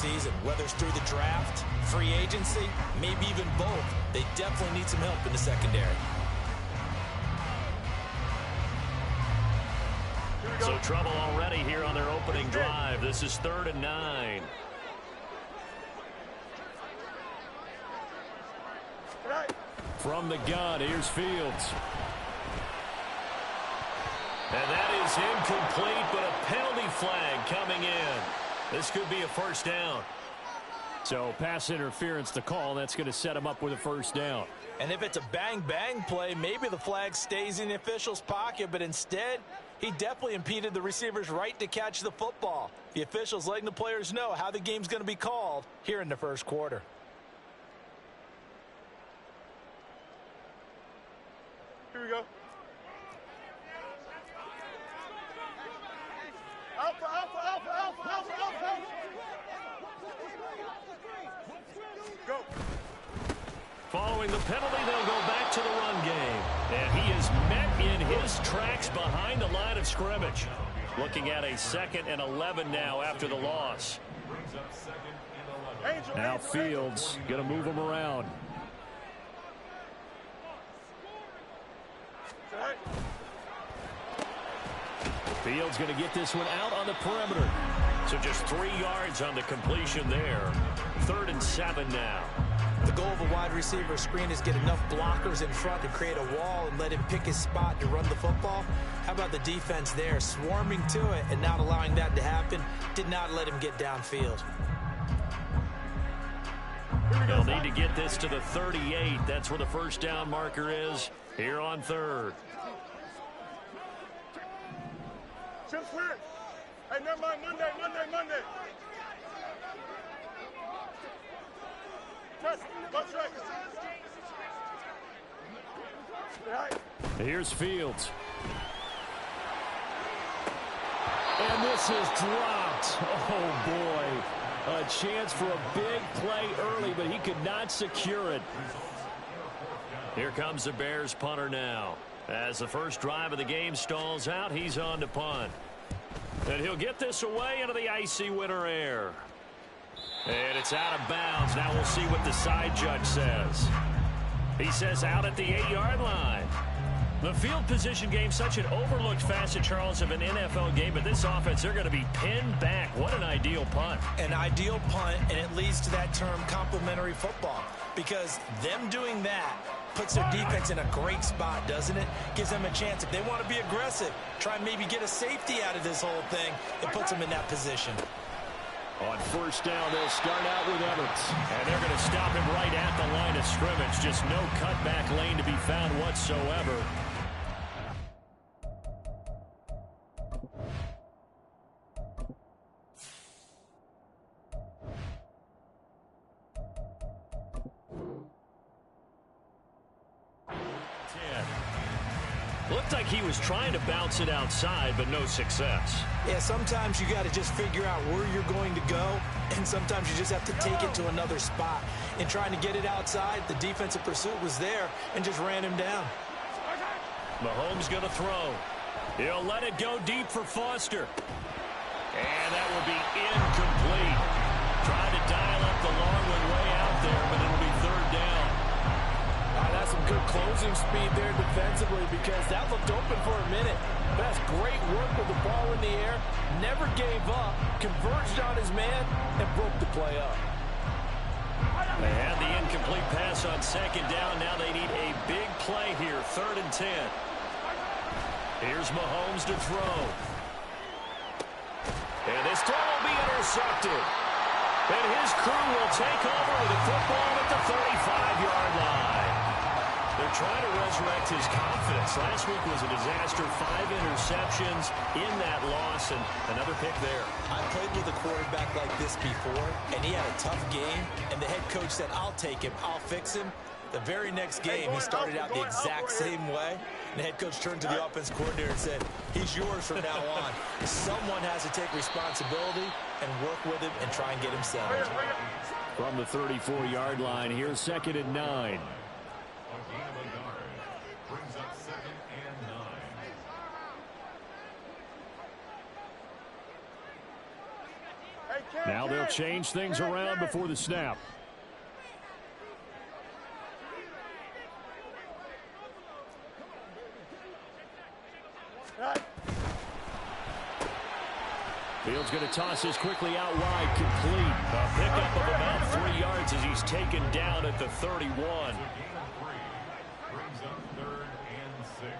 season, whether it's through the draft, free agency, maybe even both. They definitely need some help in the secondary. So trouble already here on their opening drive. This is 3rd and 9. From the gun, here's Fields. And that is incomplete, but a penalty flag coming in. This could be a first down. So pass interference to call. That's going to set him up with a first down. And if it's a bang-bang play, maybe the flag stays in the official's pocket, but instead, he definitely impeded the receiver's right to catch the football. The official's letting the players know how the game's going to be called here in the first quarter. Here we go. Alpha, alpha, alpha, alpha, alpha, alpha. Go. Following the penalty, they'll go back to the run game. And he is met in his tracks behind the line of scrimmage. Looking at a 2nd and 11 now after the loss. Now Fields going to move him around. Fields going to get this one out on the perimeter. So just 3 yards on the completion there. 3rd and 7 now. The goal of a wide receiver screen is get enough blockers in front to create a wall and let him pick his spot to run the football. How about the defense there, swarming to it and not allowing that to happen? Did not let him get downfield. They'll need to get this to the 38. That's where the first down marker is here on 3rd. Just clear. Hey, never mind. Monday. Test. Let's right. Here's Fields. And this is dropped. Oh, boy. A chance for a big play early, but he could not secure it. Here comes the Bears punter now. As the first drive of the game stalls out, he's on to punt. And he'll get this away into the icy winter air. And it's out of bounds. Now we'll see what the side judge says. He says out at the 8-yard line. The field position game, such an overlooked facet, Charles, of an NFL game, but this offense, they're going to be pinned back. What an ideal punt. An ideal punt, and it leads to that term complementary football, because them doing that puts their defense in a great spot, doesn't it? Gives them a chance. If they want to be aggressive, try and maybe get a safety out of this whole thing, it puts them in that position. On first down, they'll start out with Evans. And they're going to stop him right at the line of scrimmage. Just no cutback lane to be found whatsoever. Looked like he was trying to bounce it outside, but no success. Yeah, sometimes you got to just figure out where you're going to go, and sometimes you just have to take it to another spot. In trying to get it outside, the defensive pursuit was there and just ran him down. Mahomes going to throw. He'll let it go deep for Foster. And that will be incomplete. Trying to dial up the long one way out there, but it'll be 3rd down. That's some good closing speed there defensively, because that looked open for a minute. That's great work with the ball in the air. Never gave up, converged on his man, and broke the play up. They had the incomplete pass on 2nd down. Now they need a big play here, 3rd and 10. Here's Mahomes to throw. And this throw will be intercepted. And his crew will take over with the football at the 35-yard line. They're trying to resurrect his confidence. Last week was a disaster. 5 interceptions in that loss, and another pick there. I played with a quarterback like this before, and he had a tough game, and the head coach said, I'll take him, I'll fix him. The very next game, he started out the exact same way. And the head coach turned to the offense coordinator and said, he's yours from now on. Someone has to take responsibility and work with him and try and get him settled. From the 34-yard line, here's 2nd and 9. Now they'll They'll change things around before the snap. Fields going to toss this quickly out wide, complete. A pickup of about 3 yards as he's taken down at the 31. Brings up 3rd and 6.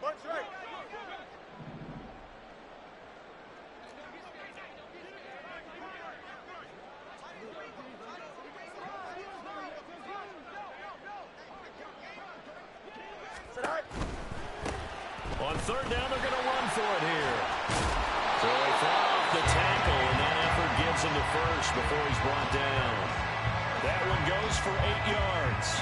Bunch right. On 3rd down, they're going to run for it here. So they fall off the tackle, and that effort gives him to first before he's brought down. That one goes for 8 yards.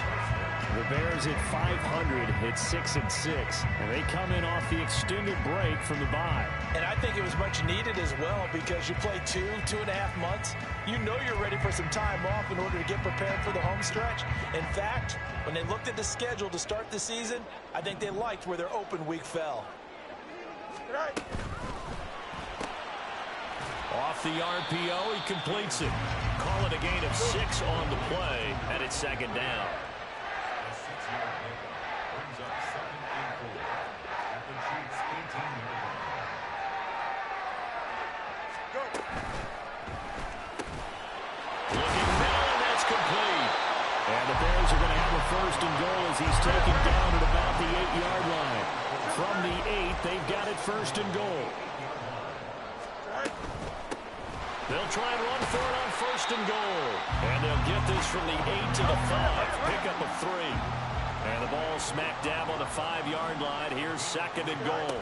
The Bears at 500 hit 6-6, and they come in off the extended break from the bye. And I think it was much needed as well because you play 2.5 months. You know you're ready for some time off in order to get prepared for the home stretch. In fact, when they looked at the schedule to start the season, I think they liked where their open week fell. Right. Off the RPO, he completes it. Call it a gain of 6 on the play, and it's 2nd down. A 6-yard pickup. Brings up 2nd and 4. At the Chiefs' 18-yard line. Looking middle, and that's complete. And the Bears are going to have a 1st and goal as he's taken down at about the 8-yard line. From the 8, they've got it 1st and goal. They'll try and run for it on 1st and goal. And they'll get this from the 8 to the 5. Pickup of 3. And the ball smack dab on the 5-yard line. Here's 2nd and goal.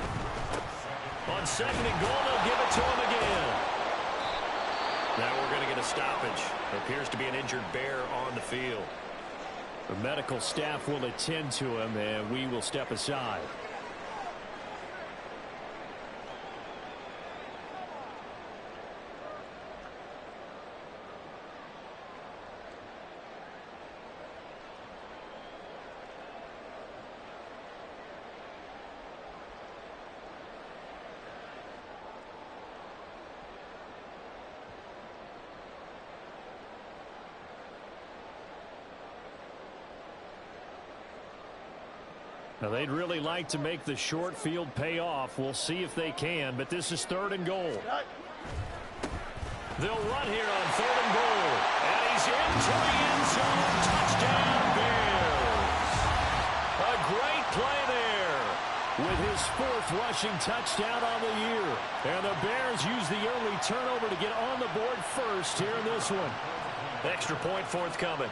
On 2nd and goal, they'll give it to him again. Now we're going to get a stoppage. There appears to be an injured Bear on the field. The medical staff will attend to him, and we will step aside. Now, they'd really like to make the short field pay off. We'll see if they can, but this is 3rd and goal. They'll run here on 3rd and goal. And he's into the end zone. Touchdown, Bears. A great play there with his 4th rushing touchdown on the year. And the Bears use the early turnover to get on the board first here in this one. Extra point forthcoming.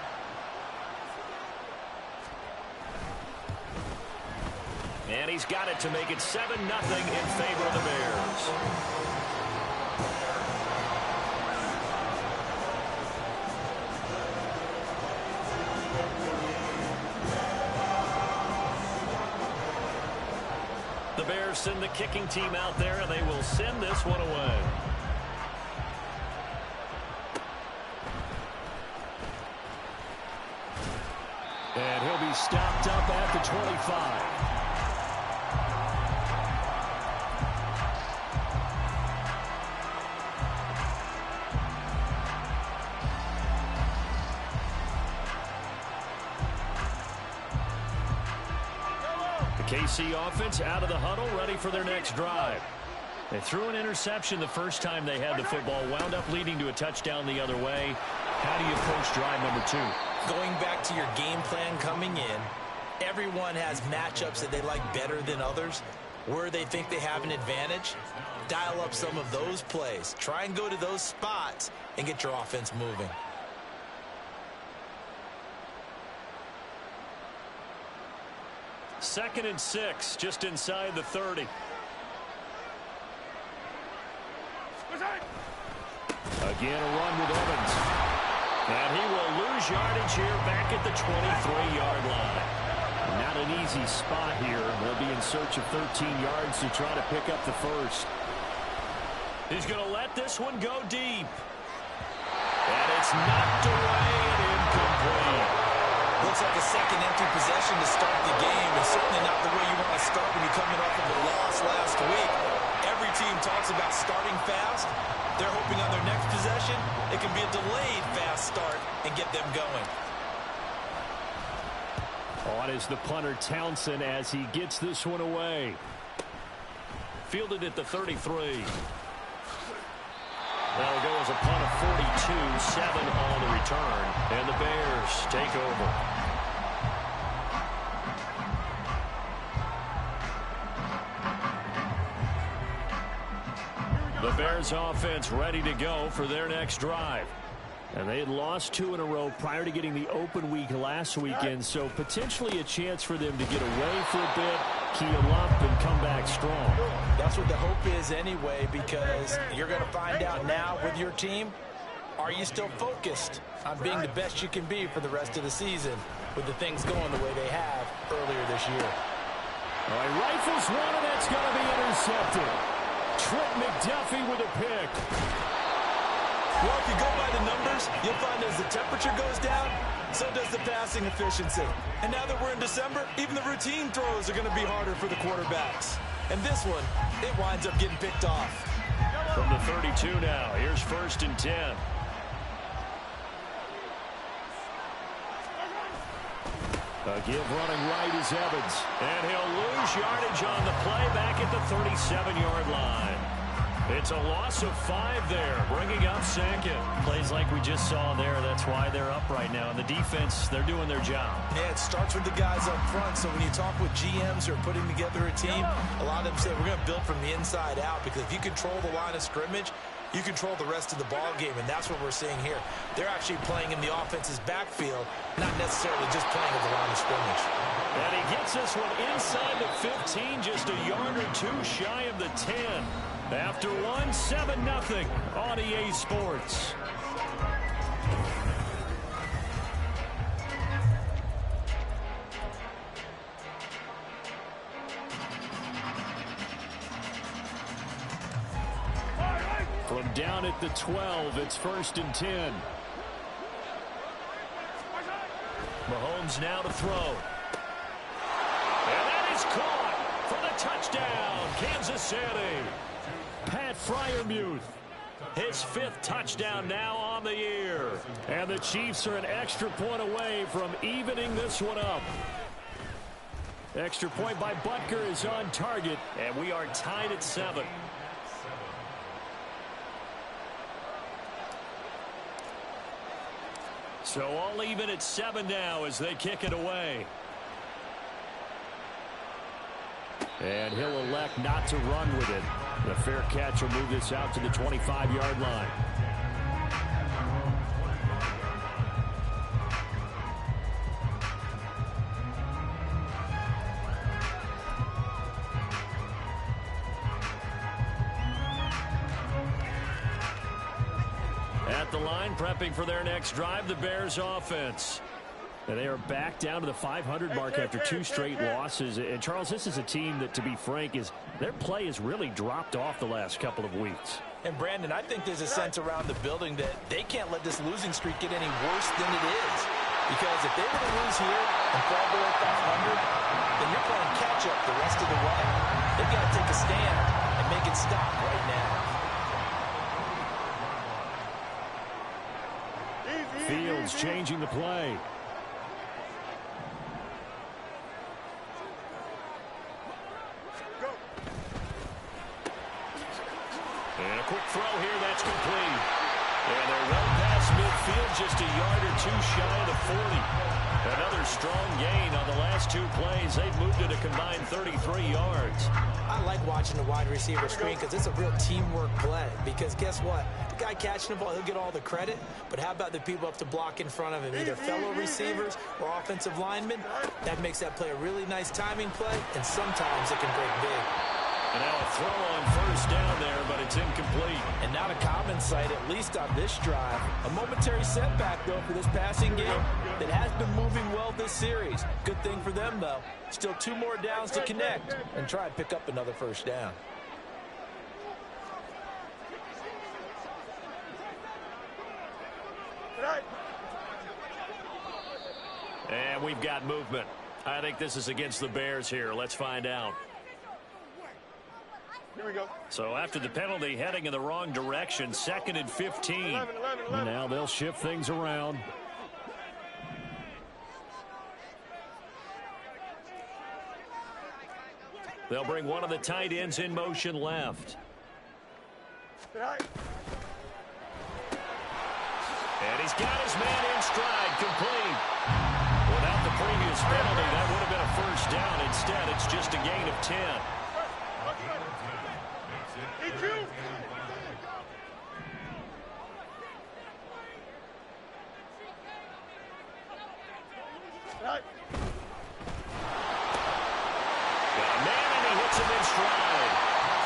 And he's got it to make it 7-0 in favor of the Bears. The Bears send the kicking team out there, and they will send this one away. And he'll be stopped up at the 25. KC offense out of the huddle, ready for their next drive. They threw an interception the first time they had the football, wound up leading to a touchdown the other way. How do you approach drive number 2? Going back to your game plan coming in, everyone has matchups that they like better than others. Where they think they have an advantage, dial up some of those plays. Try and go to those spots and get your offense moving. Second and 6, just inside the 30. Again, a run with Evans. And he will lose yardage here back at the 23-yard line. Not an easy spot here. They'll be in search of 13 yards to try to pick up the first. He's going to let this one go deep. And it's knocked away and incomplete. Looks like a second empty possession to start the game, and certainly not the way you want to start when you're coming off of a loss last week. Every team talks about starting fast. They're hoping on their next possession it can be a delayed fast start and get them going. On is the punter Townsend as he gets this one away. Fielded at the 33. That'll go as a punt of 42, 7 on the return, and the Bears take over. The Bears offense ready to go for their next drive. And they had lost 2 in a row prior to getting the open week last weekend, so potentially a chance for them to get away for a bit, key them up, and come back strong. That's what the hope is anyway, because you're going to find out now with your team, are you still focused on being the best you can be for the rest of the season with the things going the way they have earlier this year? All right, rifles one, and that's going to be intercepted. Trent McDuffie with a pick. Well, if you go by the numbers, you'll find as the temperature goes down, so does the passing efficiency. And now that we're in December, even the routine throws are going to be harder for the quarterbacks. And this one, it winds up getting picked off. From the 32 now, here's 1st and 10. A give running right is Evans. And he'll lose yardage on the play back at the 37-yard line. It's a loss of 5 there, bringing up 2nd. Plays like we just saw there, that's why they're up right now. And the defense, they're doing their job. Yeah, it starts with the guys up front. So when you talk with GMs who are putting together a team, a lot of them say we're going to build from the inside out, because if you control the line of scrimmage, you control the rest of the ball game, and that's what we're seeing here. They're actually playing in the offense's backfield, not necessarily just playing at the line of scrimmage. And he gets this one inside the 15, just a yard or 2 shy of the 10. After 7-0 on EA Sports. From down at the 12, it's 1st and 10. Mahomes now to throw. And that is caught for the touchdown, Kansas City. Pat Freiermuth. His 5th touchdown now on the year. And the Chiefs are an extra point away from evening this one up. Extra point by Butker is on target, and we are tied at 7. So all even at 7 now as they kick it away. And he'll elect not to run with it. The fair catch will move this out to the 25-yard line. At the line, prepping for their next drive, the Bears offense. And they are back down to the 500 mark after 2 straight losses. And, Charles, this is a team that, to be frank, their play has really dropped off the last couple of weeks. And, Brandon, I think there's a sense around the building that they can't let this losing streak get any worse than it is. Because if they were to lose here and fall below 500, then you're playing catch-up the rest of the way. They've got to take a stand and make it stop right now. Fields changing the play. And a quick throw here, that's complete. And they're well past midfield, just a yard or 2 shy of the 40. Another strong gain on the last 2 plays. They've moved it a combined 33 yards. I like watching the wide receiver screen because it's a real teamwork play. Because guess what? The guy catching the ball, he'll get all the credit. But how about the people up to block in front of him, either fellow receivers or offensive linemen? That makes that play a really nice timing play, and sometimes it can break big. And now a throw on 1st down there, but it's incomplete. And not a common sight, at least on this drive. A momentary setback, though, for this passing game that has been moving well this series. Good thing for them, though. Still 2 more downs to connect and try and pick up another 1st down. And we've got movement. I think this is against the Bears here. Let's find out. Here we go. So after the penalty, heading in the wrong direction, 2nd and 15. 11. Now they'll shift things around. They'll bring one of the tight ends in motion left. Right. And he's got his man in stride, complete. Without the previous penalty, that would have been a first down. Instead, it's just a gain of 10. Right. Got a man, and he hits him in stride.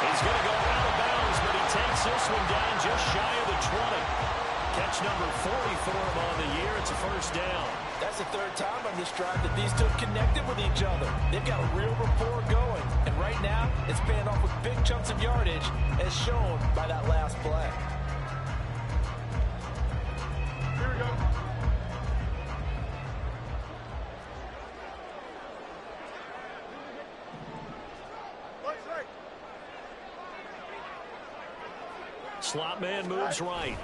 He's going to go out of bounds, but he takes this one down just shy of the 20. Catch number 40 for him on the year. It's a first down. That's the third time on this drive that these two have connected with each other. They've got a real rapport going. And right now, it's paying off with big chunks of yardage, as shown by that last play. Here we go. Slot man moves right.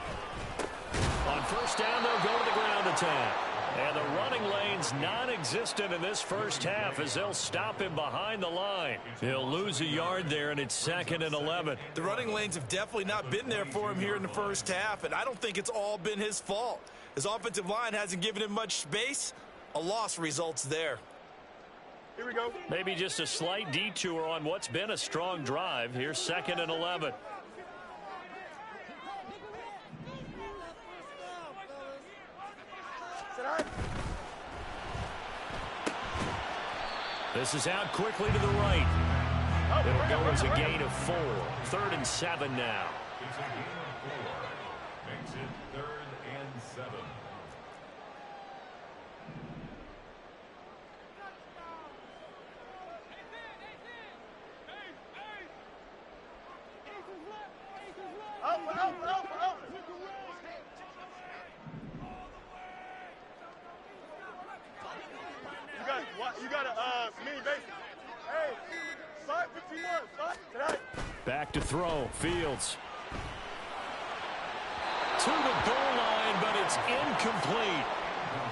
On first down, they'll go to the ground attack. And the running lane's non-existent in this first half as they'll stop him behind the line. He'll lose a yard there, and it's 2nd and 11. The running lanes have definitely not been there for him here in the first half, and I don't think it's all been his fault. His offensive line hasn't given him much space. A loss results there. Here we go. Maybe just a slight detour on what's been a strong drive. Here's 2nd and 11. This is out quickly to the right. It'll go as a gain of 4. 3rd and 7 now. It's a gain of 4. Makes it 3rd and 7. You got a mini base. Hey, slide 51. Slide tonight. Back to throw. Fields. To the goal line, but it's incomplete.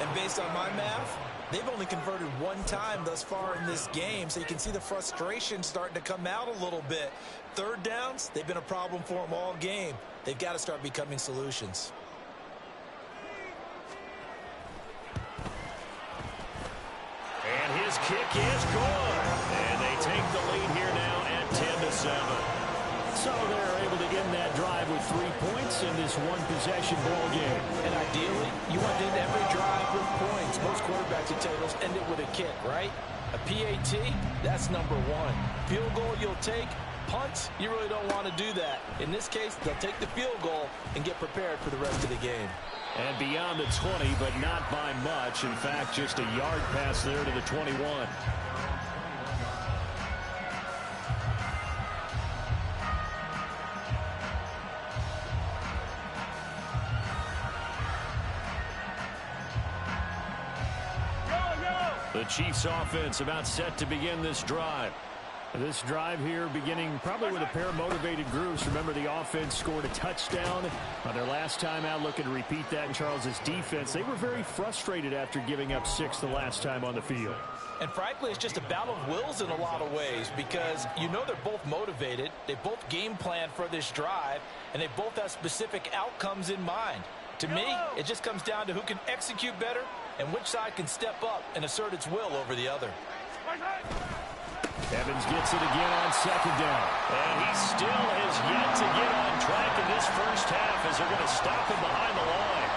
And based on my math, they've only converted one time thus far in this game, so you can see the frustration starting to come out a little bit. 3rd downs, they've been a problem for them all game. They've got to start becoming solutions. And his kick is good. And they take the lead here now at 10-7. So they're able to end that drive with 3 points in this one-possession ball game. And ideally, you want to end every drive with points. Most quarterbacks at tables end it with a kick, right? A PAT, that's number 1. Field goal you'll take. Punts, you really don't want to do that. In this case, they'll take the field goal and get prepared for the rest of the game. And beyond the 20, but not by much. In fact, just a yard pass there to the 21. The Chiefs offense about set to begin this drive. This drive here beginning probably with a pair of motivated groups. Remember, the offense scored a touchdown on their last time out. Looking to repeat that in Charles's defense. They were very frustrated after giving up 6 the last time on the field. And frankly, it's just a battle of wills in a lot of ways because you know they're both motivated. They both game plan for this drive, and they both have specific outcomes in mind. To me, it just comes down to who can execute better and which side can step up and assert its will over the other. Evans gets it again on 2nd down. And he still has yet to get on track in this first half as they're going to stop him behind the line.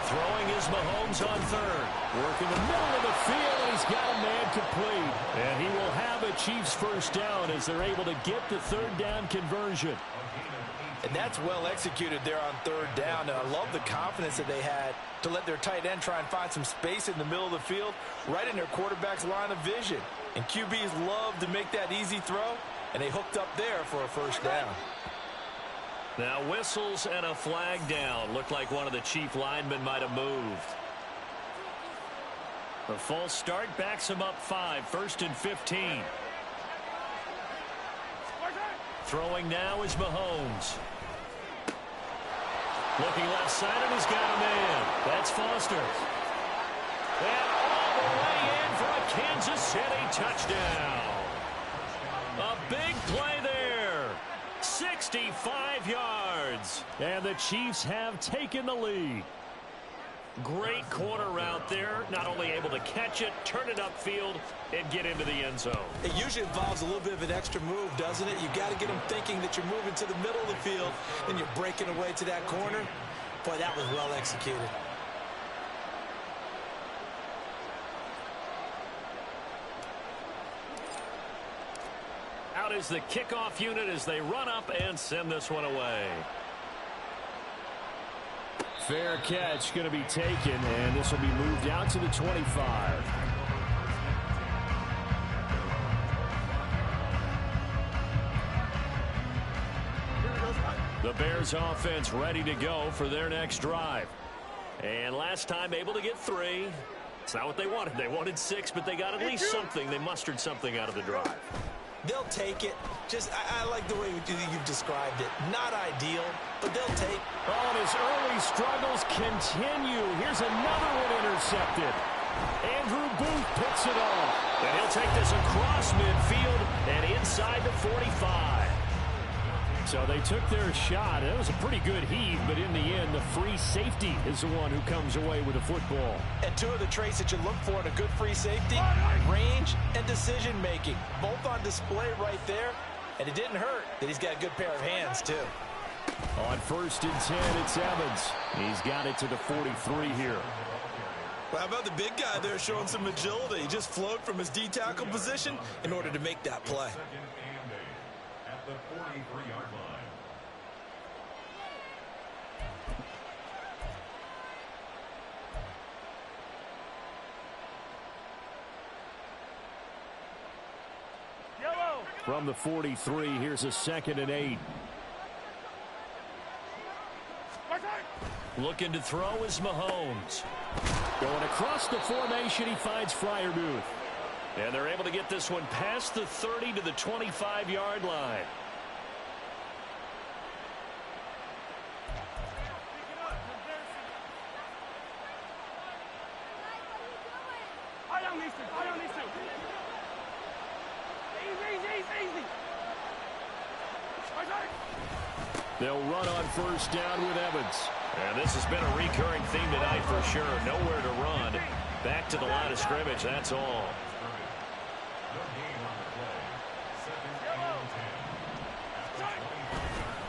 Throwing is Mahomes on 3rd. Working the middle of the field, and he's got a man complete. And he will have a Chiefs first down as they're able to get the 3rd down conversion. And that's well executed there on 3rd down. And I love the confidence that they had to let their tight end try and find some space in the middle of the field, right in their quarterback's line of vision. And QBs love to make that easy throw, and they hooked up there for a first down. Now whistles and a flag down. Looked like one of the Chief linemen might have moved. The false start backs him up 5, 1st and 15. Throwing now is Mahomes. Looking left side, and he's got a man. That's Foster. And all the way in for a Kansas City touchdown. A big play there. 65 yards. And the Chiefs have taken the lead. Great corner route there. Not only able to catch it, turn it upfield, and get into the end zone. It usually involves a little bit of an extra move, doesn't it? You've got to get them thinking that you're moving to the middle of the field, and you're breaking away to that corner. Boy, that was well executed. Out is the kickoff unit as they run up and send this one away. Fair catch going to be taken, and this will be moved out to the 25. The Bears offense ready to go for their next drive. And last time able to get 3. It's not what they wanted. They wanted 6, but they got at least something. They mustered something out of the drive. They'll take it. Just, I like the way you've described it. Not ideal, but they'll take. Oh, and his early struggles continue. Here's another one intercepted. Andrew Booth picks it off. And he'll take this across midfield and inside the 45. So they took their shot. It was a pretty good heave, but in the end, the free safety is the one who comes away with the football. And 2 of the traits that you look for in a good free safety, range and decision-making. Both on display right there. And it didn't hurt that he's got a good pair of hands, too. On 1st and 10, it's Evans. He's got it to the 43 here. Well, how about the big guy there showing some agility? He just flowed from his D-tackle position in order to make that play. At the 43-yard line. From the 43, here's a 2nd and 8. Looking to throw is Mahomes. Going across the formation, he finds Freiermuth. And they're able to get this one past the 30 to the 25-yard line. They'll run on 1st down with Evans. And this has been a recurring theme tonight for sure. Nowhere to run. Back to the line of scrimmage, that's all.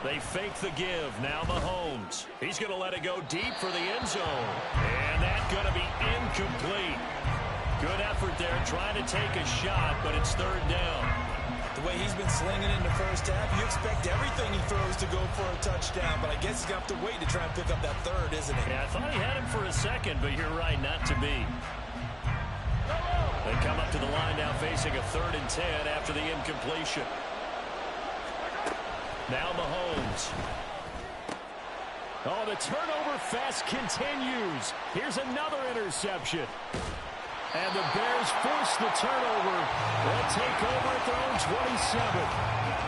They fake the give. Now Mahomes. He's going to let it go deep for the end zone. And that's going to be incomplete. Good effort there trying to take a shot, but it's 3rd down. The way he's been slinging it in the first half, you expect everything he throws to go for a touchdown, but I guess he's going to have to wait to try and pick up that 3rd, isn't he? Yeah, I thought he had him for a second, but you're right, not to be. They come up to the line now facing a 3rd and 10 after the incompletion. Now Mahomes. Oh, the turnover fest continues. Here's another interception. And the Bears force the turnover. They'll take over at their own 27.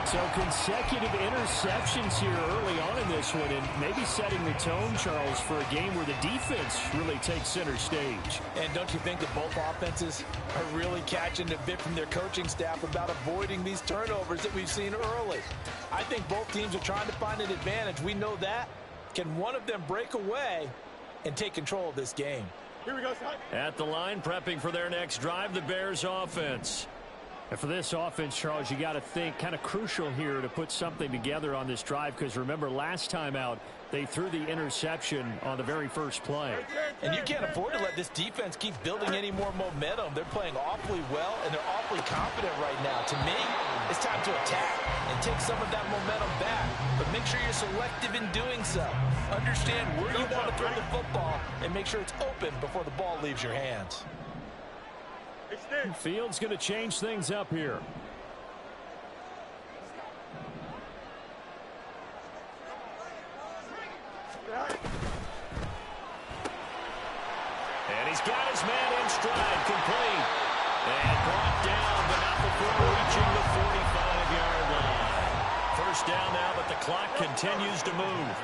So consecutive interceptions here early on in this one, and maybe setting the tone, Charles, for a game where the defense really takes center stage. And don't you think that both offenses are really catching a bit from their coaching staff about avoiding these turnovers that we've seen early? I think both teams are trying to find an advantage. We know that. Can one of them break away and take control of this game? Here we go, Scott. At the line, prepping for their next drive, the Bears offense. And for this offense, Charles, you got to think kind of crucial here to put something together on this drive, because remember last time out, they threw the interception on the very first play. And you can't afford to let this defense keep building any more momentum. They're playing awfully well, and they're awfully confident right now. To me, it's time to attack and take some of that momentum back. But make sure you're selective in doing so. Understand where you want to throw the football and make sure it's open before the ball leaves your hands. Fields going to change things up here. And he's got his man in stride, complete. And brought down, but not before reaching the 45-yard line. First down now, but the clock continues to move.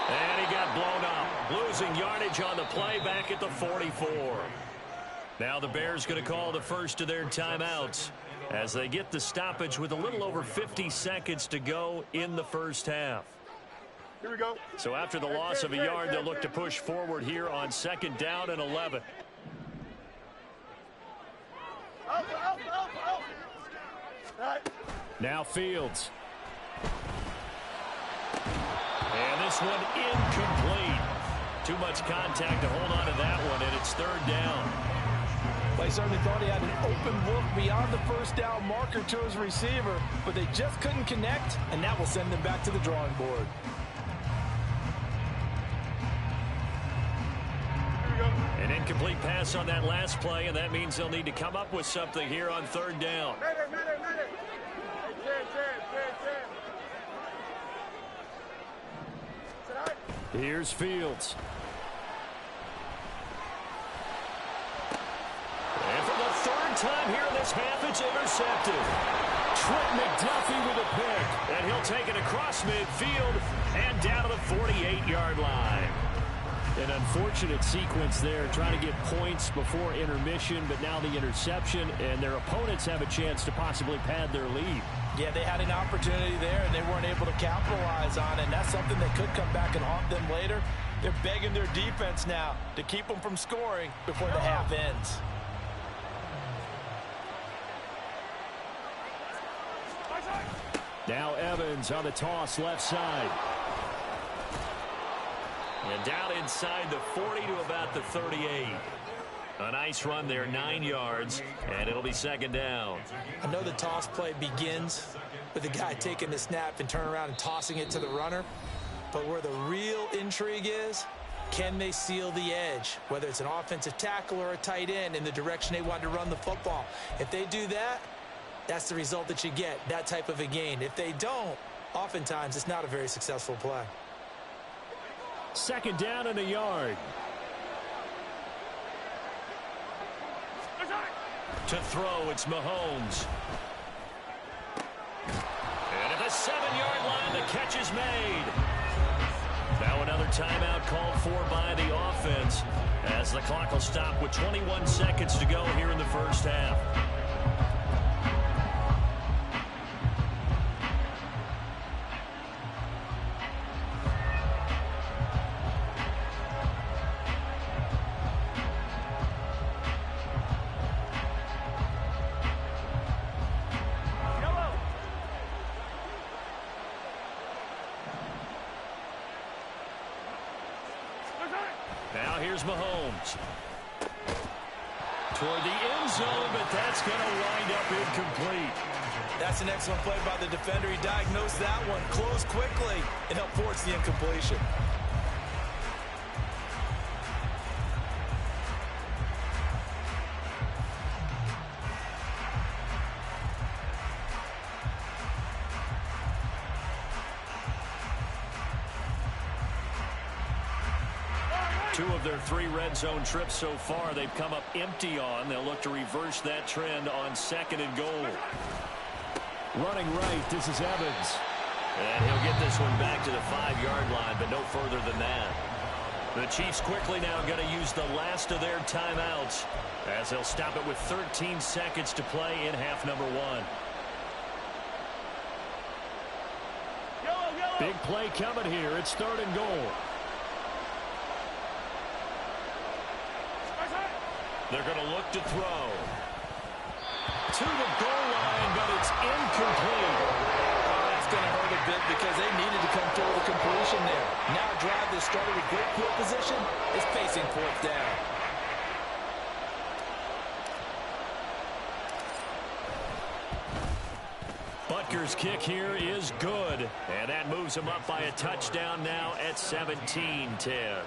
And he got blown up, losing yardage on the play back at the 44. Now the Bears going to call the first of their timeouts as they get the stoppage with a little over 50 seconds to go in the first half. Here we go. So after the loss of a yard, they'll look to push forward here on 2nd down and 11. Now Fields. And this one incomplete. Too much contact to hold on to that one, and it's 3rd down. They certainly thought he had an open look beyond the first down marker to his receiver, but they just couldn't connect, and that will send them back to the drawing board. An incomplete pass on that last play, and that means they'll need to come up with something here on 3rd down. Here's Fields. And for the 3rd time here in this half, it's intercepted. Trent McDuffie with a pick. And he'll take it across midfield and down to the 48-yard line. An unfortunate sequence there, trying to get points before intermission, but now the interception, and their opponents have a chance to possibly pad their lead. Yeah, they had an opportunity there, and they weren't able to capitalize on it, and that's something that could come back and haunt them later. They're begging their defense now to keep them from scoring before the half ends. Now Evans on the toss left side. And down inside the 40 to about the 38. A nice run there, 9 yards, and it'll be 2nd down. I know the toss play begins with the guy taking the snap and turning around and tossing it to the runner. But where the real intrigue is, can they seal the edge? Whether it's an offensive tackle or a tight end in the direction they want to run the football. If they do that, that's the result that you get, that type of a gain. If they don't, oftentimes it's not a very successful play. 2nd down and a yard. To throw, it's Mahomes. And at the 7-yard line, the catch is made. Now another timeout called for by the offense as the clock will stop with 21 seconds to go here in the first half. Now here's Mahomes. Toward the end zone, but that's going to wind up incomplete. That's an excellent play by the defender. He diagnosed that one, closed quickly, and helped force the incompletion. Two of their 3 red zone trips so far, they've come up empty on. They'll look to reverse that trend on 2nd and goal. Running right, this is Evans. And he'll get this one back to the 5-yard line, but no further than that. The Chiefs quickly now going to use the last of their timeouts as they'll stop it with 13 seconds to play in half number 1. Big play coming here. It's 3rd and goal. They're going to look to throw. To the goal line, but it's incomplete. Oh, that's going to hurt a bit because they needed to come through with a completion there. Now a drive that started with great field position is facing 4th down. Packers kick here is good. And that moves them up by a touchdown now at 17-10.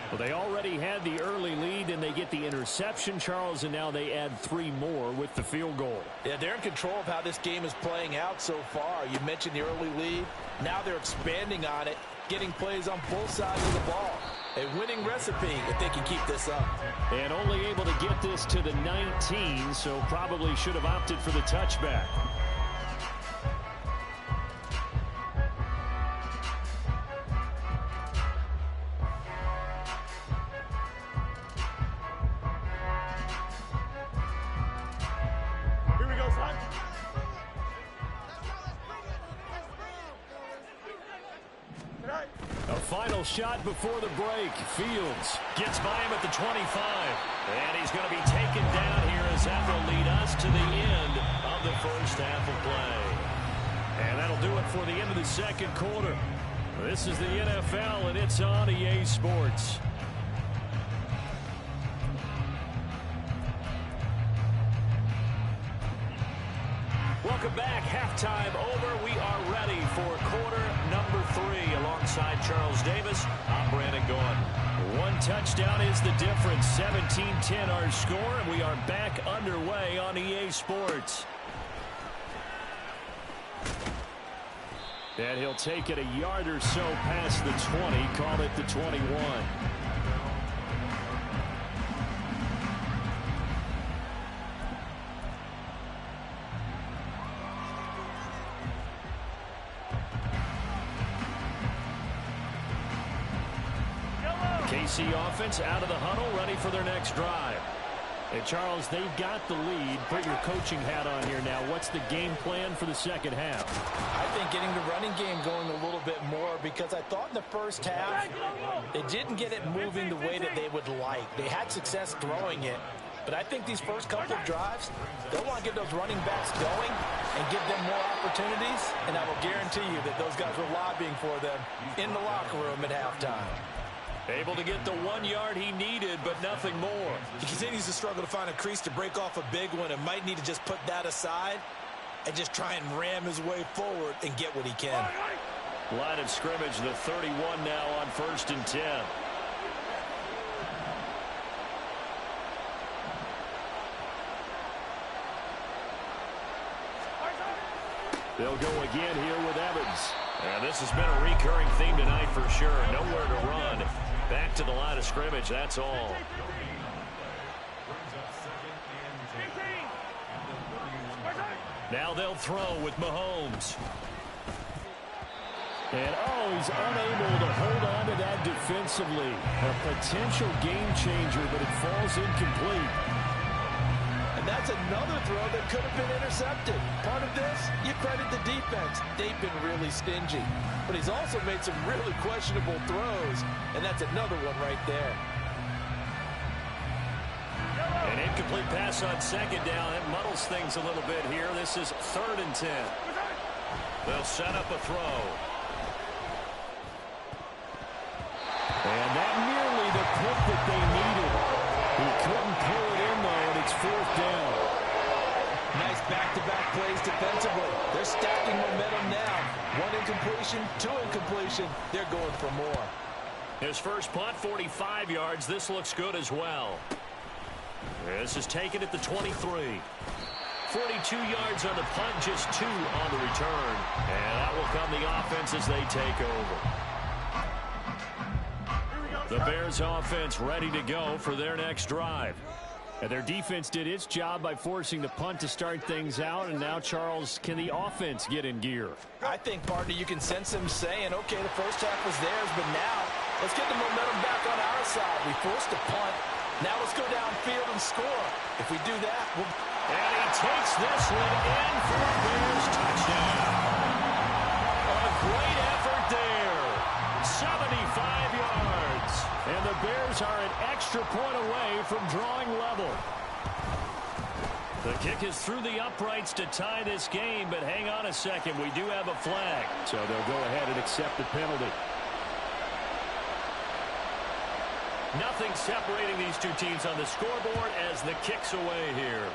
Well, they already had the early lead, and they get the interception, Charles, and now they add 3 more with the field goal. Yeah, they're in control of how this game is playing out so far. You mentioned the early lead. Now they're expanding on it, getting plays on both sides of the ball. A winning recipe if they can keep this up. And only able to get this to the 19, so probably should have opted for the touchback. Here we go, son. Tonight. A final shot before the break. Fields gets by him at the 25. And he's going to be taken down here as that will lead us to the end of the first half of play. And that'll do it for the end of the second quarter. This is the NFL, and it's on EA Sports. Welcome back. Halftime over. We are ready for quarter number 3. Alongside Charles Davis, I'm Brandon Gaudin. One touchdown is the difference. 17-10 our score, and we are back underway on EA Sports. And he'll take it a yard or so past the 20, call it the 21. KC offense out of the huddle, ready for their next drive. And Charles, they've got the lead. Put your coaching hat on here now. What's the game plan for the second half? I think getting the running game going a little bit more, because I thought in the first half they didn't get it moving the way that they would like. They had success throwing it, but I think these first couple of drives, they'll want to get those running backs going and give them more opportunities, and I will guarantee you that those guys were lobbying for them in the locker room at halftime. Able to get the 1 yard he needed, but nothing more. He continues to struggle to find a crease to break off a big one, and might need to just put that aside and just try and ram his way forward and get what he can. Line of scrimmage, the 31 now on 1st and 10. They'll go again here with Evans. And this has been a recurring theme tonight for sure. Nowhere to run. Back to the line of scrimmage, that's all. Now they'll throw with Mahomes. And, he's unable to hold on to that defensively. A potential game changer, but it falls incomplete. And that's another throw that could have been intercepted. Part of this, you credit the defense. They've been really stingy. But he's also made some really questionable throws, and that's another one right there. An incomplete pass on second down. It muddles things a little bit here. This is 3rd and 10. They'll set up a throw. And that nearly the pick that they needed. He couldn't pull it in, though, and it's 4th down. Nice back-to-back plays defensively. They're stacking momentum now. 1 incompletion, 2 incompletion. They're going for more. His first punt, 45 yards. This looks good as well. This is taken at the 23. 42 yards on the punt, just 2 on the return. And that will come the offense as they take over. The Bears offense ready to go for their next drive. And their defense did its job by forcing the punt to start things out. And now, Charles, can the offense get in gear? I think, partner, you can sense them saying, okay, the first half was theirs, but now let's get the momentum back on our side. We forced a punt. Now let's go downfield and score. If we do that, we'll... And he takes this one in for a Bears touchdown. A great effort there. 75 yards. And the Bears are an extra point away from drawing level. The kick is through the uprights to tie this game, but hang on a second. We do have a flag. So they'll go ahead and accept the penalty. Nothing separating these two teams on the scoreboard as the kick's away here.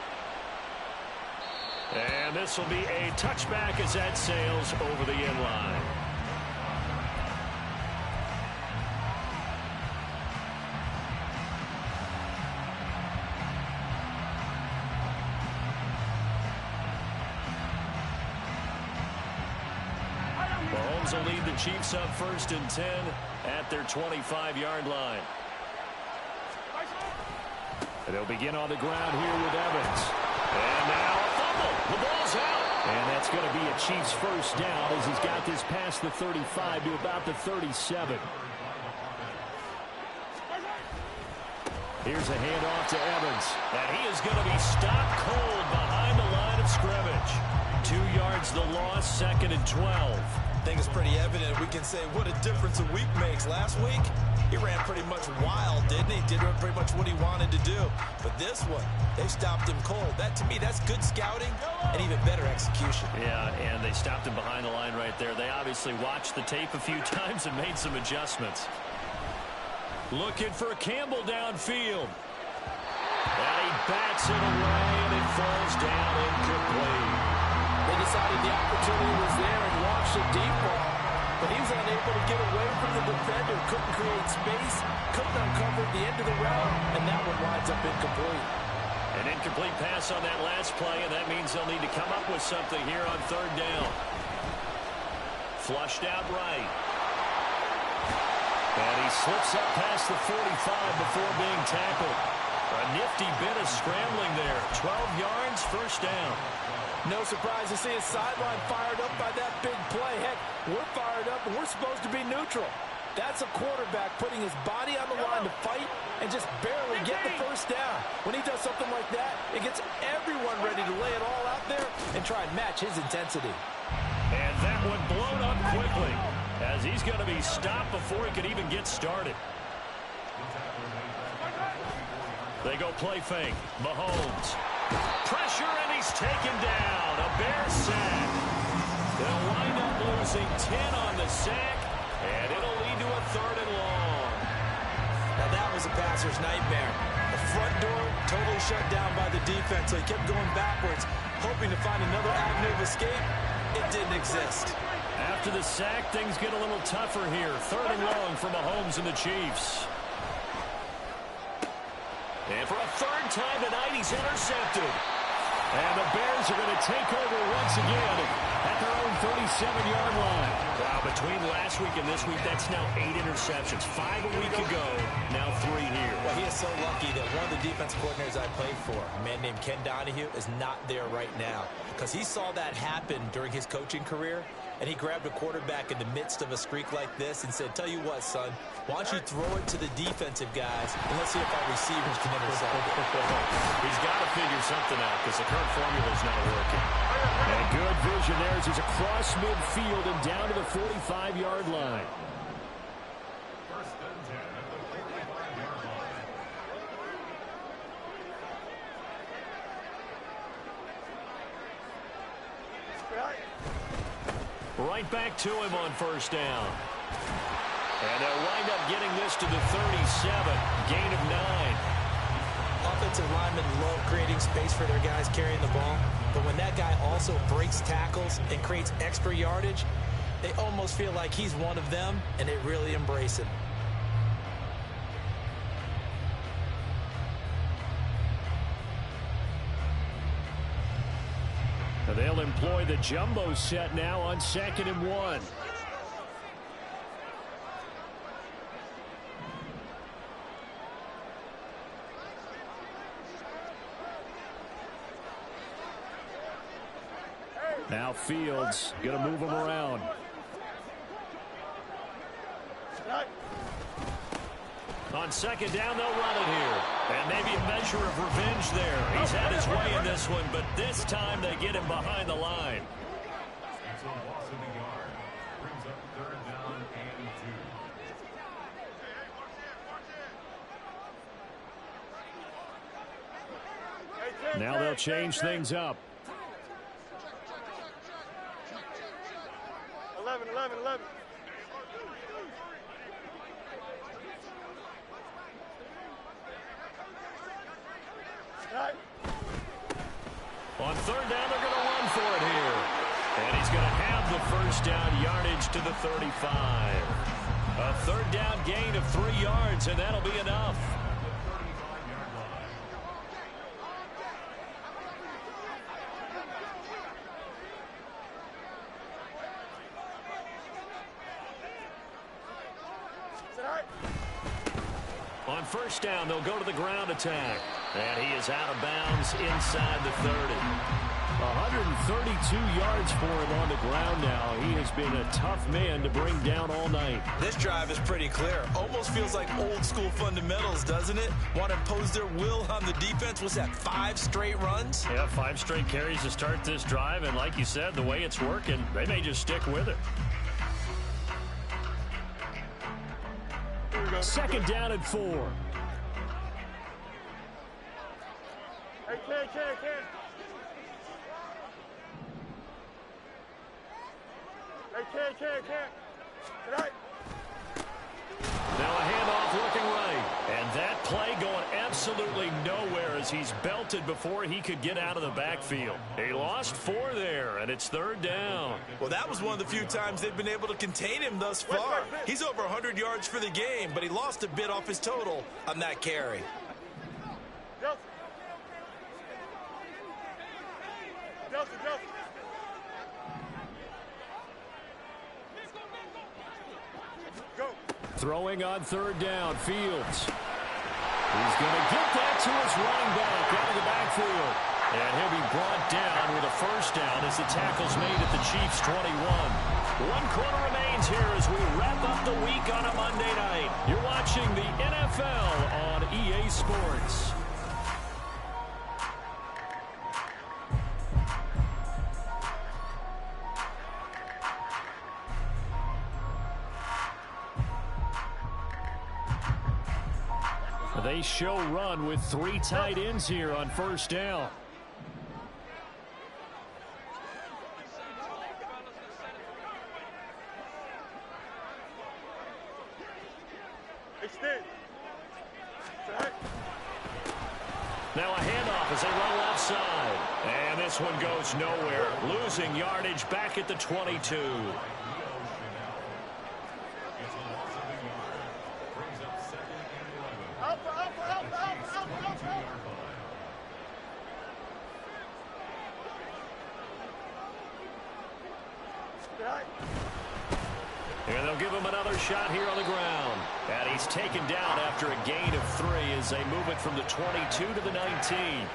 And this will be a touchback as that sails over the end line. Mahomes will lead the Chiefs up 1st and 10 at their 25-yard line. And they'll begin on the ground here with Evans. And now a fumble. The ball's out. And that's going to be a Chiefs first down as he's got this past the 35 to about the 37. Here's a handoff to Evans. And he is going to be stopped cold behind the line of scrimmage. 2 yards the loss, 2nd and 12. I think it's pretty evident. We can say what a difference a week makes. Last week, he ran pretty much wild, didn't he? Did pretty much what he wanted to do. But this one, they stopped him cold. That, to me, that's good scouting and even better execution. Yeah, and they stopped him behind the line right there. They obviously watched the tape a few times and made some adjustments. Looking for Campbell downfield. And he bats it away, and it falls down incomplete. They decided the opportunity was there and launched a deep ball, but he was unable to get away from the defender, couldn't create space, couldn't uncover the end of the route, and that one winds up incomplete. An incomplete pass on that last play, and that means they'll need to come up with something here on 3rd down. Flushed out right. And he slips up past the 45 before being tackled. A nifty bit of scrambling there. 12 yards, 1st down. No surprise to see his sideline fired up by that big play. Heck, we're fired up, and we're supposed to be neutral. That's a quarterback putting his body on the line to fight and just barely get the 1st down. When he does something like that, it gets everyone ready to lay it all out there and try and match his intensity. And that one blown up quickly as he's going to be stopped before he could even get started. They go play fake. Mahomes. Pressure, and he's taken down. A Bear sack. They'll wind up losing 10 on the sack, and it'll lead to a 3rd and long. Now that was a passer's nightmare. The front door totally shut down by the defense, so he kept going backwards, hoping to find another avenue of escape. It didn't exist. After the sack, things get a little tougher here. 3rd and long for Mahomes and the Chiefs. And for a 3rd time tonight, he's intercepted. And the Bears are going to take over once again at their own 37-yard line. Wow, between last week and this week, that's now 8 interceptions. 5 a week ago, now 3 here. Well, he is so lucky that one of the defense coordinators I played for, a man named Ken Donahue, is not there right now. Because he saw that happen during his coaching career, and he grabbed a quarterback in the midst of a streak like this and said, tell you what, son, why don't you throw it to the defensive guys, and let's see if our receivers can intercept it. He's got to figure something out because the current formula is not working. And good vision there as he's across midfield and down to the 45-yard line. Right back to him on 1st down. And they'll wind up getting this to the 37. Gain of 9. Offensive linemen love creating space for their guys carrying the ball. But when that guy also breaks tackles and creates extra yardage, they almost feel like he's one of them, and they really embrace him. They'll employ the jumbo set now on 2nd and 1. Now Fields going to move him around. On 2nd down, they'll run it here. And maybe a measure of revenge there. He's had his way in this one, but this time they get him behind the line. It's a loss of the yard. Brings up 3rd down and 2. Now they'll change things up. 11. On 3rd down, they're going to for it here. And he's going to have the first down, yardage to the 35. A third down gain of 3 yards, and that'll be enough. On first down, they'll go to the ground attack. And he is out of bounds inside the 30. 132 yards for him on the ground now. He has been a tough man to bring down all night. This drive is pretty clear. Almost feels like old school fundamentals, doesn't it? Want to impose their will on the defense. What's that, 5 straight runs? Yeah, 5 straight carries to start this drive. And like you said, the way it's working, they may just stick with it. Second down and 4. Hey, Ken. Hey, Ken. Tonight. Now a handoff looking right. And that play going absolutely nowhere as he's belted before he could get out of the backfield. He lost 4 there, and it's third down. Well, that was one of the few times they've been able to contain him thus far. He's over 100 yards for the game, but he lost a bit off his total on that carry. Nelson. Go. Throwing on third down, Fields. He's going to get that to his running back out of the backfield. And he'll be brought down with a first down as the tackle's made at the Chiefs' 21. 1 quarter remains here as we wrap up the week on a Monday night. You're watching the NFL on EA Sports. They show run with 3 tight ends here on first down. Extend. Now a handoff as they run left side. And this one goes nowhere. Losing yardage back at the 22. And they'll give him another shot here on the ground. And he's taken down after a gain of 3 as they move it from the 22 to the 19.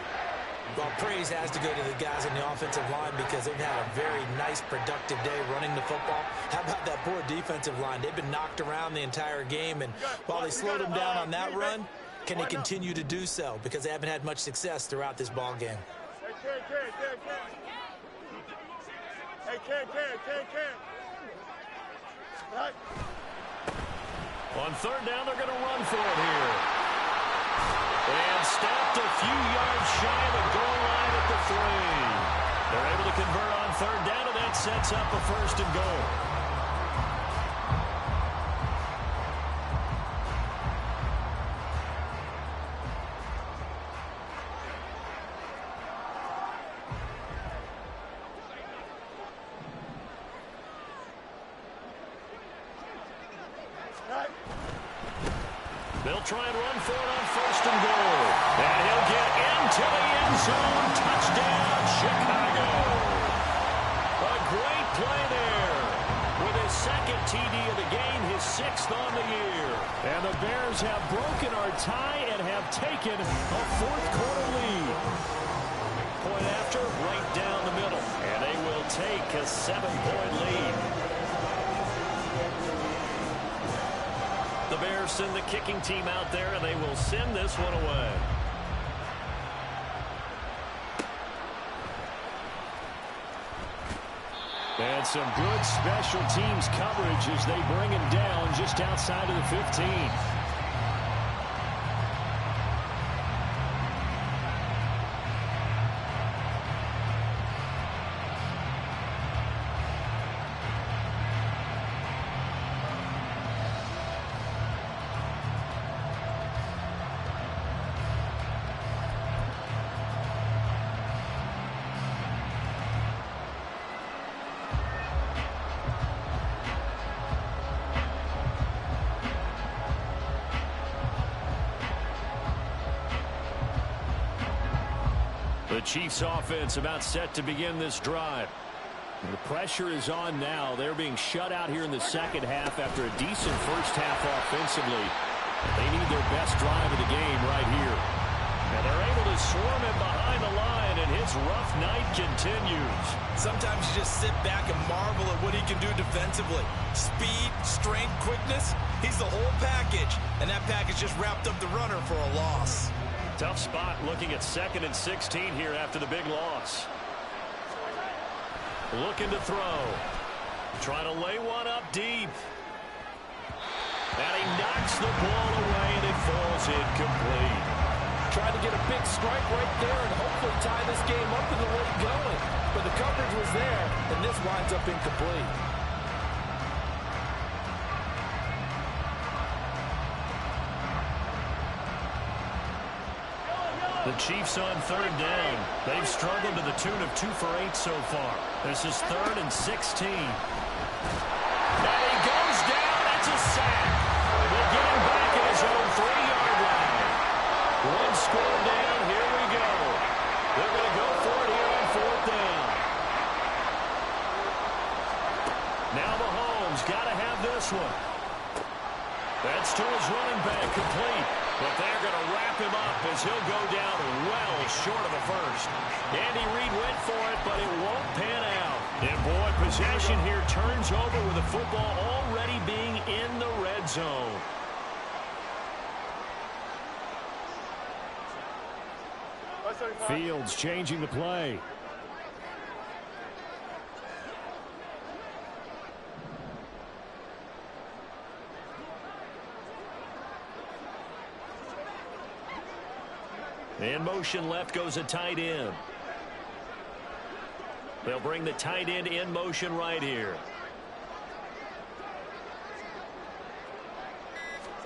Well, praise has to go to the guys on the offensive line because they've had a very nice, productive day running the football. How about that poor defensive line? They've been knocked around the entire game, and while they slowed them down on that run, can they continue to do so? Because they haven't had much success throughout this ball game. Hey, Ken. Right. On third down, they're going to run for it here. And stopped a few yards shy of the goal line at the 3. They're able to convert on third down, and that sets up a first and goal. They'll try and run for it on first and goal. And he'll get into the end zone. Touchdown, Chicago. A great play there. With his second TD of the game, his 6th on the year. And the Bears have broken our tie and have taken a 4th quarter lead. Point after, right down the middle. And they will take a 7-point lead. The Bears send the kicking team out there, and they will send this one away. And some good special teams coverage as they bring him down just outside of the 15. The Chiefs offense about set to begin this drive. The pressure is on now. They're being shut out here in the second half after a decent first half offensively. They need their best drive of the game right here. And they're able to swarm him behind the line, and his rough night continues. Sometimes you just sit back and marvel at what he can do defensively. Speed, strength, quickness, he's the whole package. And that package just wrapped up the runner for a loss. Tough spot looking at 2nd and 16 here after the big loss. Looking to throw. Trying to lay one up deep. And he knocks the ball away, and it falls incomplete. Tried to get a big strike right there and hopefully tie this game up in the way going. But the coverage was there, and this winds up incomplete. The Chiefs on 3rd down. They've struggled to the tune of 2 for 8 so far. This is 3rd and 16. And he goes down. That's a sack. They'll get him back at his own 3-yard line. 1 score down. Here we go. They're going to go for it here on 4th down. Now Mahomes got to have this one. That's to his running back, complete. But they're going to wrap him up as he'll go down well short of a first. Andy Reid went for it, but it won't pan out. And boy, possession here turns over with the football already being in the red zone. Fields changing the play. In motion left goes a tight end. They'll bring the tight end in motion right here.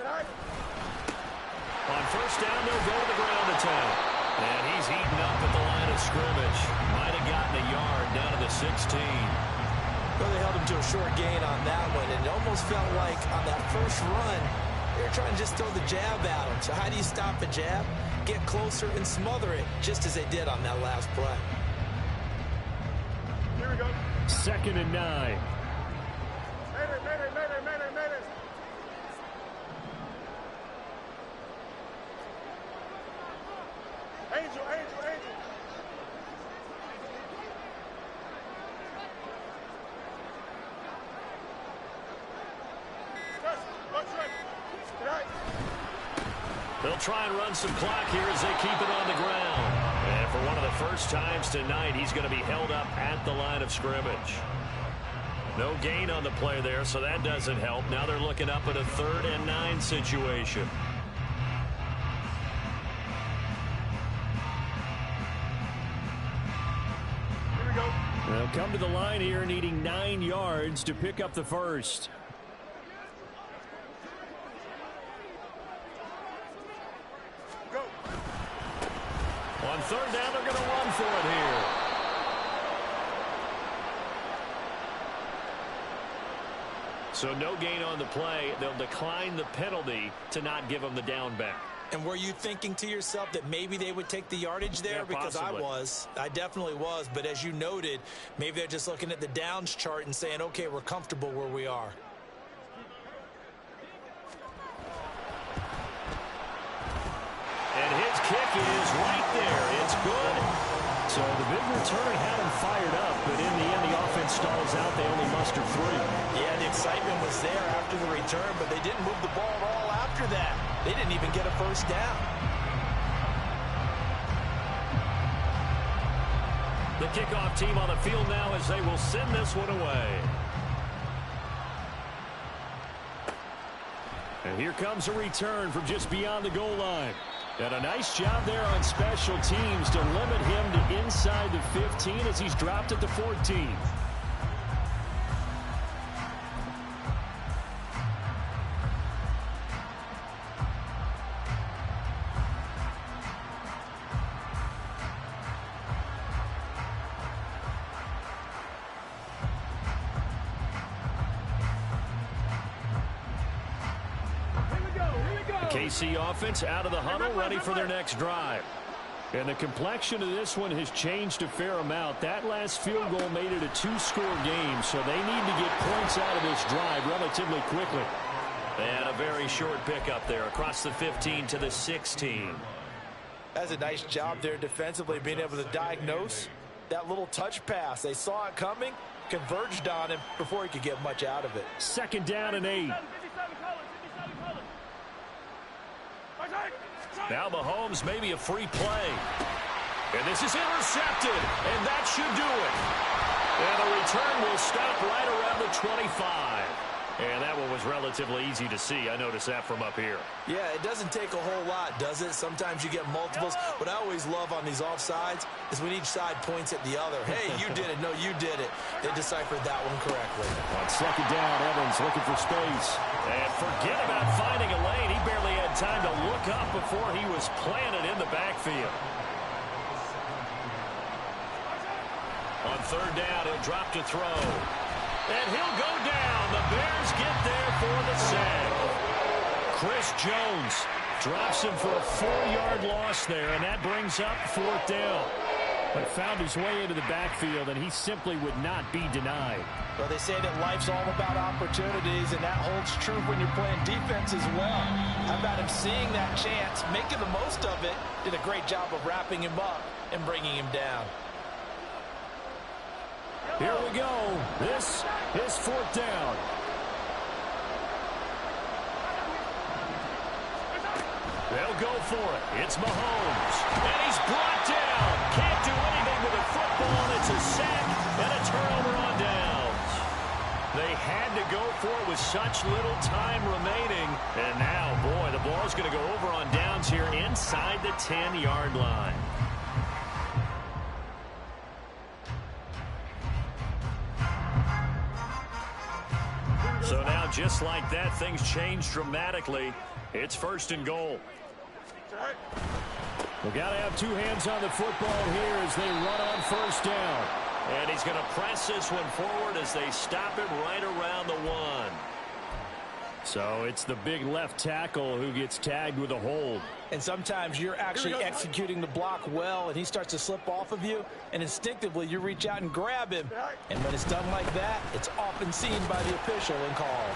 On 1st down, they'll go to the ground attack. And he's heating up at the line of scrimmage. Might have gotten a yard down to the 16. Well, they held him to a short gain on that one, and it almost felt like on that first run, they were trying to just throw the jab at him. So how do you stop a jab? Get closer and smother it, just as they did on that last play. Here we go. 2nd and 9. Mayday, mayday, mayday, mayday, mayday. Angel, angel, angel. They'll try and run some clock here as they keep it on the ground. And for one of the first times tonight, he's going to be held up at the line of scrimmage. No gain on the play there, so that doesn't help. Now they're looking up at a 3rd and 9 situation. They'll come to the line here needing 9 yards to pick up the first. Go. On 3rd down, they're going to run for it here. So no gain on the play. They'll decline the penalty to not give them the down back. And were you thinking to yourself that maybe they would take the yardage there? Yeah, because possibly. I definitely was. But as you noted, maybe they're just looking at the downs chart and saying, okay, we're comfortable where we are. And his kick is right there. It's good. So the big return had him fired up, but in the end, the offense stalls out. They only muster 3. Yeah, the excitement was there after the return, but they didn't move the ball at all after that. They didn't even get a first down. The kickoff team on the field now as they will send this one away. And here comes a return from just beyond the goal line. And a nice job there on special teams to limit him to inside the 15 as he's dropped at the 14. KC offense out of the huddle, ready for their next drive. And the complexion of this one has changed a fair amount. That last field goal made it a 2-score game, so they need to get points out of this drive relatively quickly. And a very short pickup there across the 15 to the 16. That's a nice job there defensively, being able to diagnose that little touch pass. They saw it coming, converged on him before he could get much out of it. 2nd down and 8. Now Mahomes, maybe a free play. And this is intercepted, and that should do it. And the return will stop right around the 25. And that one was relatively easy to see. I noticed that from up here. Yeah, it doesn't take a whole lot, does it? Sometimes you get multiples. What I always love on these offsides is when each side points at the other. Hey, you did it. No, you did it. They deciphered that one correctly. On 2nd down, Evans looking for space. And forget about finding a lane. He barely had time to look up before he was planted in the backfield. On 3rd down, he'll drop to throw. And he'll go down. The Bears get there for the sack. Chris Jones drops him for a 4-yard loss there, and that brings up 4th down. But found his way into the backfield, and he simply would not be denied. Well, they say that life's all about opportunities, and that holds true when you're playing defense as well. How about him seeing that chance, making the most of it, did a great job of wrapping him up and bringing him down. Here we go. This is 4th down. They'll go for it. It's Mahomes. And he's brought down. Can't do anything with a football. It's a sack and a turnover on downs. They had to go for it with such little time remaining. And now, boy, the ball's going to go over on downs here inside the 10-yard line. So now, just like that, things change dramatically. It's 1st and goal. We've got to have 2 hands on the football here as they run on 1st down. And he's going to press this one forward as they stop him right around the 1. So it's the big left tackle who gets tagged with a hold. And sometimes you're actually executing the block well, and he starts to slip off of you, and instinctively you reach out and grab him. And when it's done like that, it's often seen by the official and called.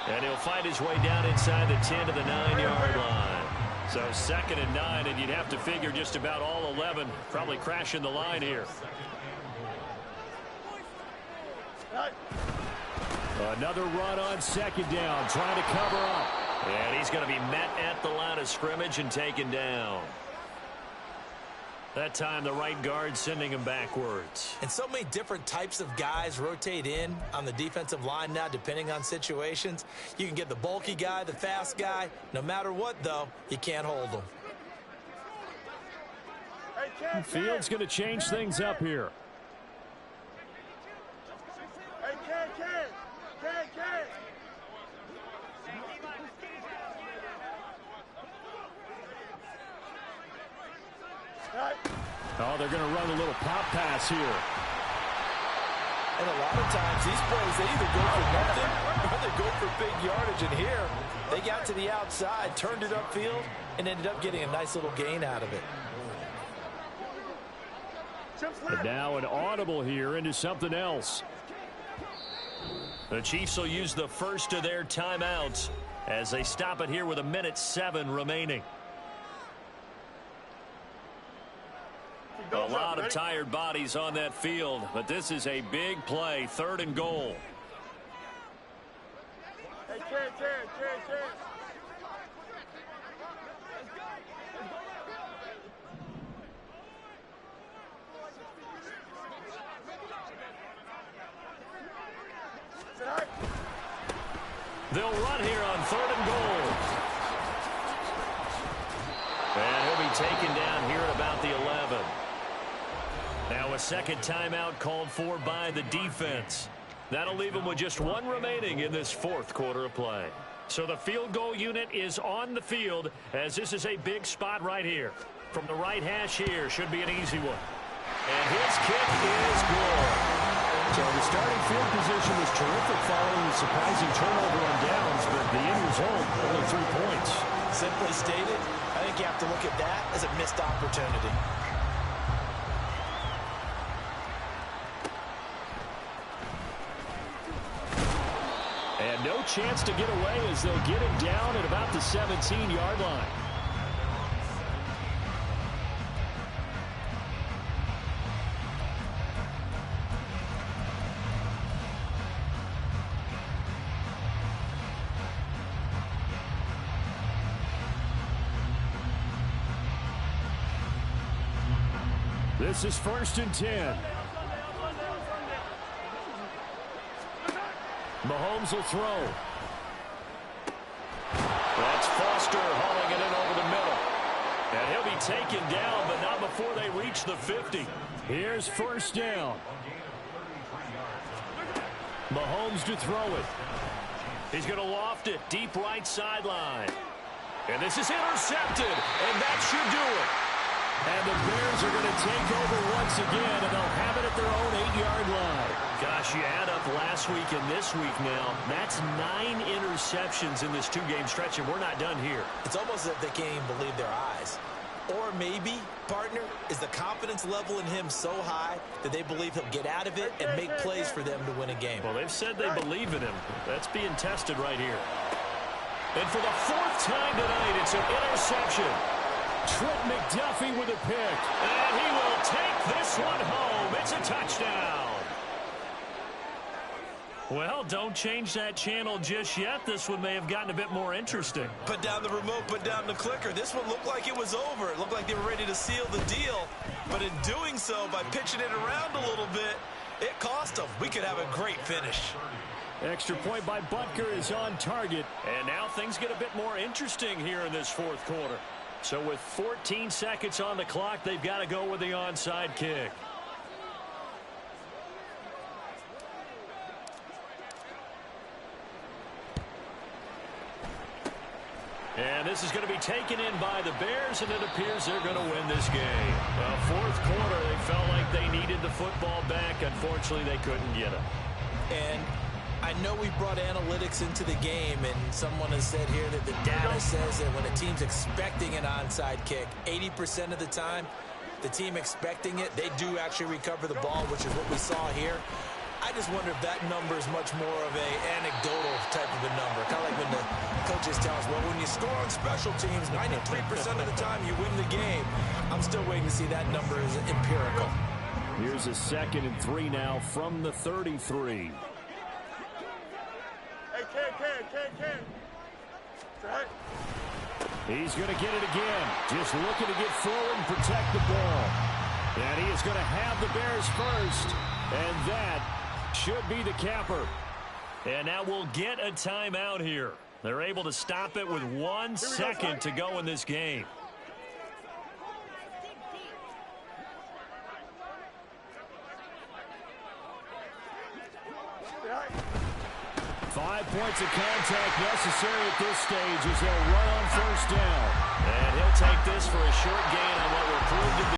And he'll find his way down inside the 10 to the 9-yard line. So 2nd and 9, and you'd have to figure just about all 11 probably crashing the line here. Another run on 2nd down, trying to cover up. And he's going to be met at the line of scrimmage and taken down. That time the right guard sending him backwards. And so many different types of guys rotate in on the defensive line now, depending on situations. You can get the bulky guy, the fast guy. No matter what, though, you can't hold them. Field's going to change things up here. Oh, they're going to run a little pop pass here. And a lot of times these plays, they either go for nothing or they go for big yardage. And here, they got to the outside, turned it upfield, and ended up getting a nice little gain out of it. But now an audible here into something else. The Chiefs will use the first of their timeouts as they stop it here with 1:07 remaining. A lot of tired bodies on that field, but this is a big play, 3rd and goal. Hey, Ken. They'll run here on 3rd and goal. And he'll be taken down here at about the 11. Now a second timeout called for by the defense. That'll leave him with just 1 remaining in this 4th quarter of play. So the field goal unit is on the field as this is a big spot right here. From the right hash here, should be an easy one. And his kick is good. So the starting field position was terrific following the surprising turnover on downs, but the end result, only 3 points. Simply stated, I think you have to look at that as a missed opportunity. And no chance to get away as they'll get him down at about the 17-yard line. This is 1st and 10. Mahomes will throw. That's Foster hauling it in over the middle. And he'll be taken down, but not before they reach the 50. Here's 1st down. Mahomes to throw it. He's going to loft it deep right sideline. And this is intercepted, and that should do it. And the Bears are going to take over once again, and they'll have it at their own 8-yard line. Gosh, you add up last week and this week now. That's 9 interceptions in this 2-game stretch, and we're not done here. It's almost as if they can't even believe their eyes. Or maybe, partner, is the confidence level in him so high that they believe he'll get out of it and make plays for them to win a game. Well, they've said they believe in him. That's being tested right here. And for the 4th time tonight, it's an interception. Trent McDuffie with a pick. And he will take this one home. It's a touchdown. Well, don't change that channel just yet. This one may have gotten a bit more interesting. Put down the remote, put down the clicker. This one looked like it was over. It looked like they were ready to seal the deal. But in doing so, by pitching it around a little bit, it cost them. We could have a great finish. Extra point by Butker is on target. And now things get a bit more interesting here in this 4th quarter. So with 14 seconds on the clock, they've got to go with the onside kick. And this is going to be taken in by the Bears, and it appears they're going to win this game. Well, 4th quarter, they felt like they needed the football back. Unfortunately, they couldn't get it. And I know we brought analytics into the game, and someone has said here that the data says that when a team's expecting an onside kick, 80% of the time, the team expecting it, they do actually recover the ball, which is what we saw here. I just wonder if that number is much more of an anecdotal type of a number. Kind of like when the coaches tell us, well, when you score on special teams, 93% of the time you win the game. I'm still waiting to see that number is empirical. Here's a 2nd and 3 now from the 33. Ken. Right. He's going to get it again. Just looking to get forward and protect the ball. And he is going to have the Bears first. And that should be the capper. And now we'll get a timeout here. They're able to stop it with 1 second to go in this game. Right. 5 points of contact necessary at this stage as they'll run on 1st down. And he'll take this for a short gain on what will prove to be